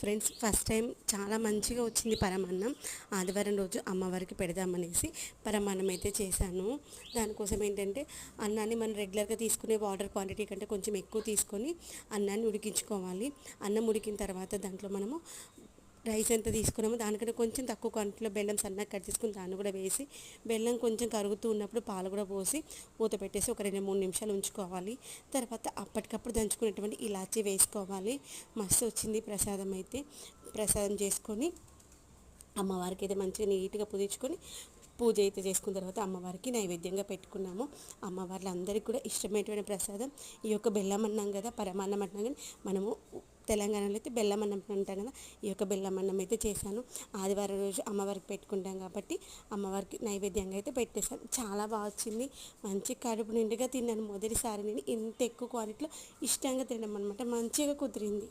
Friends, first time చాలా మంచిగా వచ్చింది పరమాన్నం. ఆదివారం రోజు అమ్మవారికి పెడదామనేసి పరమాన్నం అయితే చేశాను. దానికోసం ఏంటంటే అన్నాన్ని మనం రెగ్యులర్గా తీసుకునే వాటర్ క్వాంటిటీ కంటే కొంచెం ఎక్కువ తీసుకొని అన్నాన్ని ఉడికించుకోవాలి. అన్నం ఉడికిన తర్వాత దాంట్లో మనము రైస్ ఎంత తీసుకున్నామో దానికంటే కొంచెం తక్కువ క్వాంటిటీలో బెల్లం సన్నగా కట్ చేసుకుని దాన్ని కూడా వేసి, బెల్లం కొంచెం కరుగుతూ ఉన్నప్పుడు పాలు కూడా పోసి మూత పెట్టేసి ఒక 2-3 నిమిషాలు ఉంచుకోవాలి. తర్వాత అప్పటికప్పుడు దంచుకునేటువంటి ఇలాచీ వేసుకోవాలి. మస్తు వచ్చింది ప్రసాదం అయితే. ప్రసాదం చేసుకొని అమ్మవారికి అయితే మంచిగా నీట్గా పూజించుకొని పూజ అయితే చేసుకున్న తర్వాత అమ్మవారికి నైవేద్యంగా పెట్టుకున్నాము. అమ్మవార్లందరికీ కూడా ఇష్టమైనటువంటి ప్రసాదం ఈ యొక్క బెల్లం అన్నం కదా, పరమాన్నం అంటున్నాం కానీ మనము తెలంగాణలో అయితే బెల్లం అన్నం అంటాం కదా. ఈ యొక్క బెల్లం అన్నం అయితే చేశాను. ఆదివారం రోజు అమ్మవారికి పెట్టుకుంటాం కాబట్టి అమ్మవారికి నైవేద్యంగా అయితే పెట్టేశాను. చాలా బాగా వచ్చింది. మంచి కడుపు నిండుగా తిన్నాను. మొదటిసారి నేను ఇంత ఎక్కువ క్వాంటిటీలో ఇష్టంగా తినడం అనమాట. మంచిగా కుదిరింది.